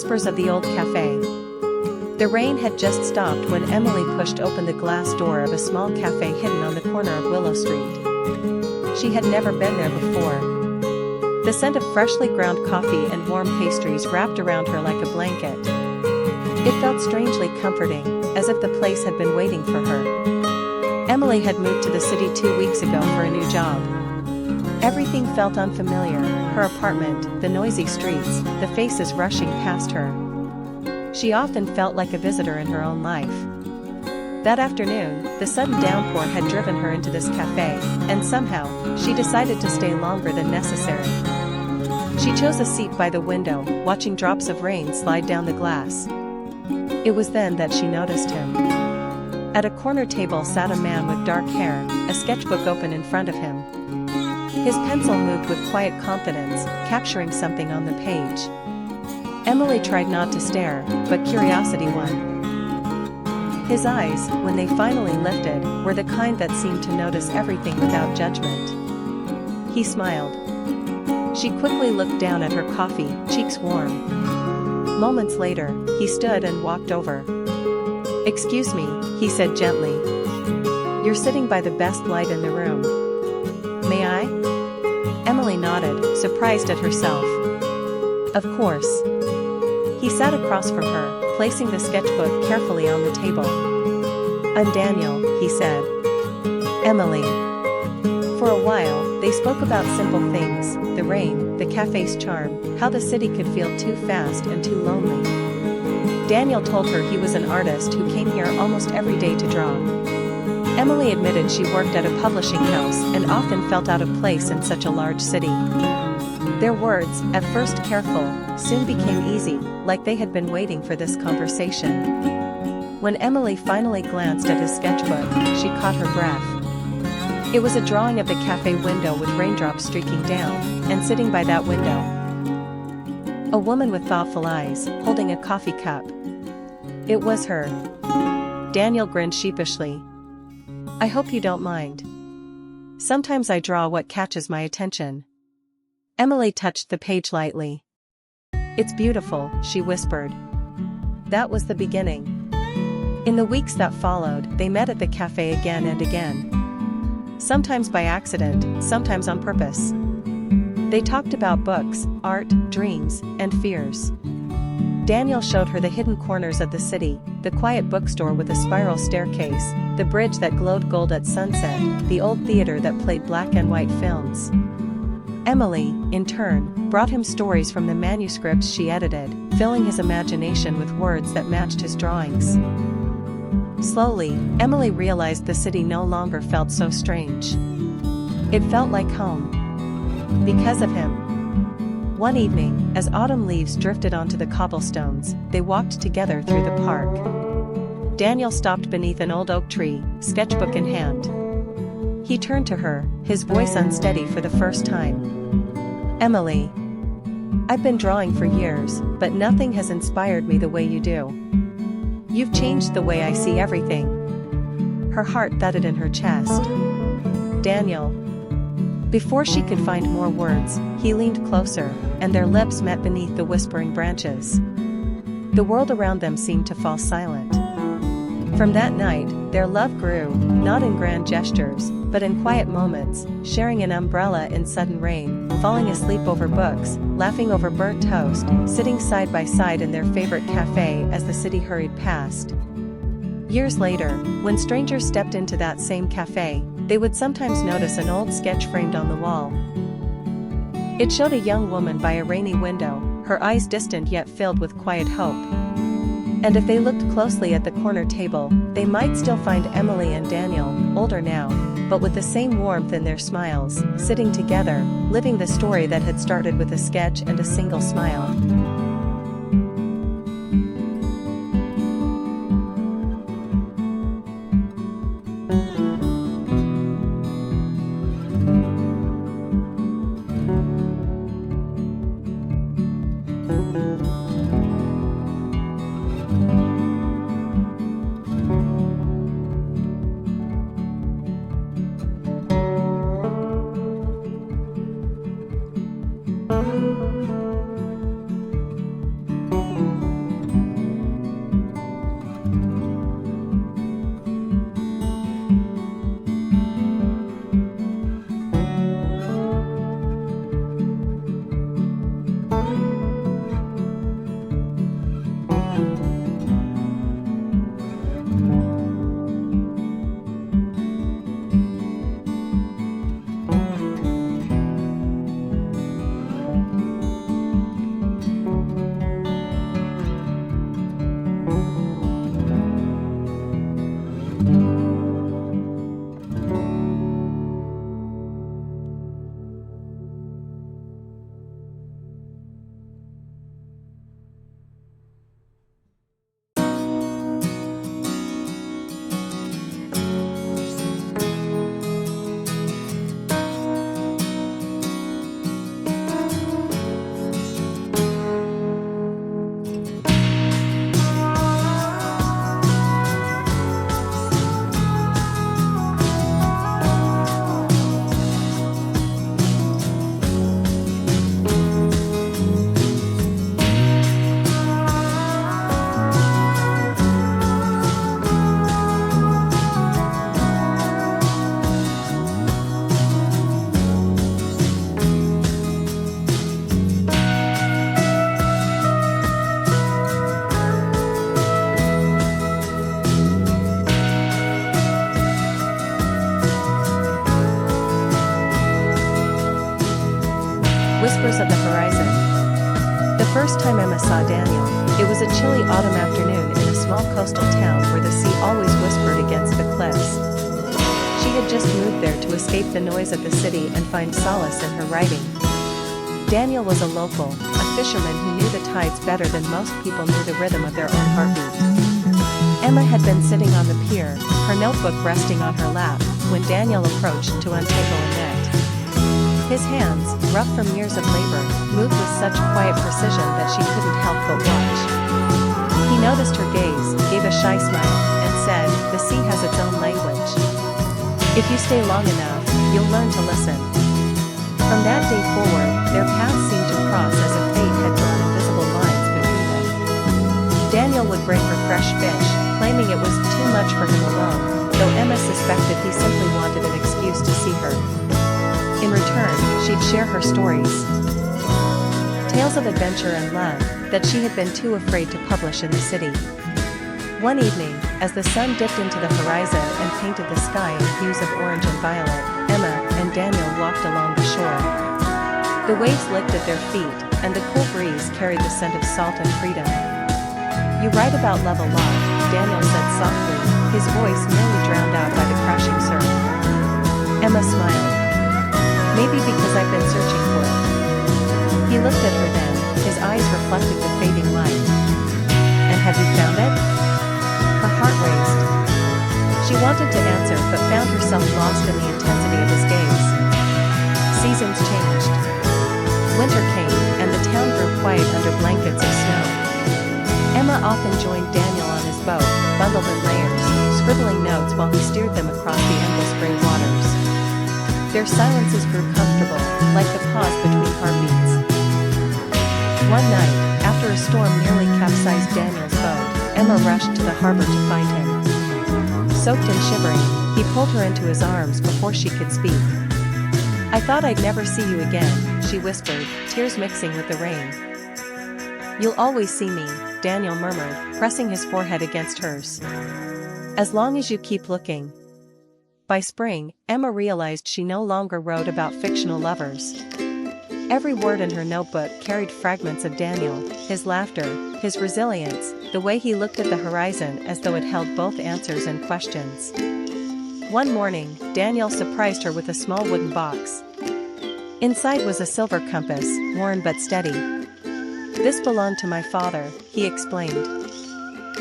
whispers of the old cafe. The rain had just stopped when Emily pushed open the glass door of a small cafe hidden on the corner of Willow Street. She had never been there before. The scent of freshly ground coffee and warm pastries wrapped around her like a blanket. It felt strangely comforting, as if the place had been waiting for her. Emily had moved to the city 2 weeks ago for a new job. Everything felt unfamiliar: her apartment, the noisy streets, the faces rushing past her. She often felt like a visitor in her own life. That afternoon, the sudden downpour had driven her into this cafe, and somehow, she decided to stay longer than necessary. She chose a seat by the window, watching drops of rain slide down the glass. It was then that she noticed him. At a corner table sat a man with dark hair, a sketchbook open in front of him. His pencil moved with quiet confidence, capturing something on the page. Emily tried not to stare, but curiosity won. His eyes, when they finally lifted, were the kind that seemed to notice everything without judgment. He smiled. She quickly looked down at her coffee, cheeks warm. Moments later, he stood and walked over. "Excuse me," he said gently. "You're sitting by the best light in the room. May I?" Emily nodded, surprised at herself. "Of course." He sat across from her, placing the sketchbook carefully on the table. "I'm Daniel," he said. "Emily." For a while, they spoke about simple things: the rain, the cafe's charm, how the city could feel too fast and too lonely. Daniel told her he was an artist who came here almost every day to draw. Emily admitted she worked at a publishing house and often felt out of place in such a large city. Their words, at first careful, soon became easy, like they had been waiting for this conversation. When Emily finally glanced at his sketchbook, she caught her breath. It was a drawing of the cafe window with raindrops streaking down, and sitting by that window, a woman with thoughtful eyes, holding a coffee cup. It was her. Daniel grinned sheepishly. "I hope you don't mind. Sometimes I draw what catches my attention." Emily touched the page lightly. "It's beautiful," she whispered. That was the beginning. In the weeks that followed, they met at the cafe again and again. Sometimes by accident, sometimes on purpose. They talked about books, art, dreams, and fears. Daniel showed her the hidden corners of the city: the quiet bookstore with a spiral staircase, the bridge that glowed gold at sunset, the old theater that played black and white films. Emily, in turn, brought him stories from the manuscripts she edited, filling his imagination with words that matched his drawings. Slowly, Emily realized the city no longer felt so strange. It felt like home. Because of him. One evening, as autumn leaves drifted onto the cobblestones, they walked together through the park. Daniel stopped beneath an old oak tree, sketchbook in hand. He turned to her, his voice unsteady for the first time. "Emily. I've been drawing for years, but nothing has inspired me the way you do. You've changed the way I see everything." Her heart thudded in her chest. "Daniel." Before she could find more words, he leaned closer, and their lips met beneath the whispering branches. The world around them seemed to fall silent. From that night, their love grew, not in grand gestures, but in quiet moments, sharing an umbrella in sudden rain, falling asleep over books, laughing over burnt toast, sitting side by side in their favorite cafe as the city hurried past. Years later, when strangers stepped into that same cafe, they would sometimes notice an old sketch framed on the wall. It showed a young woman by a rainy window, her eyes distant yet filled with quiet hope. And if they looked closely at the corner table, they might still find Emily and Daniel, older now, but with the same warmth in their smiles, sitting together, living the story that had started with a sketch and a single smile. Whispers of the Horizon. The first time Emma saw Daniel, it was a chilly autumn afternoon in a small coastal town where the sea always whispered against the cliffs. She had just moved there to escape the noise of the city and find solace in her writing. Daniel was a local, a fisherman who knew the tides better than most people knew the rhythm of their own heartbeat. Emma had been sitting on the pier, her notebook resting on her lap, when Daniel approached to untangle a net. His hands, rough from years of labor, moved with such quiet precision that she couldn't help but watch. He noticed her gaze, gave a shy smile, and said, "The sea has its own language. If you stay long enough, you'll learn to listen." From that day forward, their paths seemed to cross as if fate had drawn invisible lines between them. Daniel would bring her fresh fish, claiming it was too much for him alone, though Emma suspected he simply wanted an excuse to see her. In return, she'd share her stories. Tales of adventure and love, that she had been too afraid to publish in the city. One evening, as the sun dipped into the horizon and painted the sky in hues of orange and violet, Emma and Daniel walked along the shore. The waves licked at their feet, and the cool breeze carried the scent of salt and freedom. "You write about love a lot," Daniel said softly, his voice nearly drowned out by the crashing surf. Emma smiled. "Maybe because I've been searching for it." He looked at her then, his eyes reflected the fading light. "And have you found it?" Her heart raced. She wanted to answer but found herself lost in the intensity of his gaze. Seasons changed. Winter came, and the town grew quiet under blankets of snow. Emma often joined Daniel on his boat, bundled in layers, scribbling notes while he steered them across the endless gray waters. Their silences grew comfortable, like the pause between heartbeats. One night, after a storm nearly capsized Daniel's boat, Emma rushed to the harbor to find him. Soaked and shivering, he pulled her into his arms before she could speak. "I thought I'd never see you again," she whispered, tears mixing with the rain. "You'll always see me," Daniel murmured, pressing his forehead against hers. "As long as you keep looking." By spring, Emma realized she no longer wrote about fictional lovers. Every word in her notebook carried fragments of Daniel, his laughter, his resilience, the way he looked at the horizon as though it held both answers and questions. One morning, Daniel surprised her with a small wooden box. Inside was a silver compass, worn but steady. "This belonged to my father," he explained.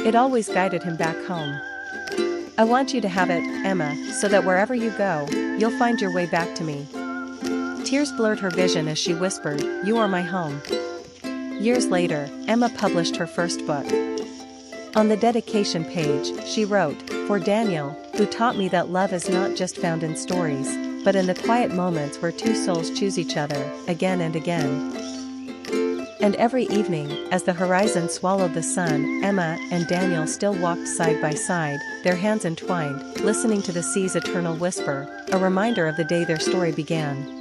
"It always guided him back home. I want you to have it, Emma, so that wherever you go, you'll find your way back to me." Tears blurred her vision as she whispered, "You are my home." Years later, Emma published her first book. On the dedication page, she wrote, "For Daniel, who taught me that love is not just found in stories, but in the quiet moments where two souls choose each other, again and again." And every evening, as the horizon swallowed the sun, Emma and Daniel still walked side by side, their hands entwined, listening to the sea's eternal whisper, a reminder of the day their story began.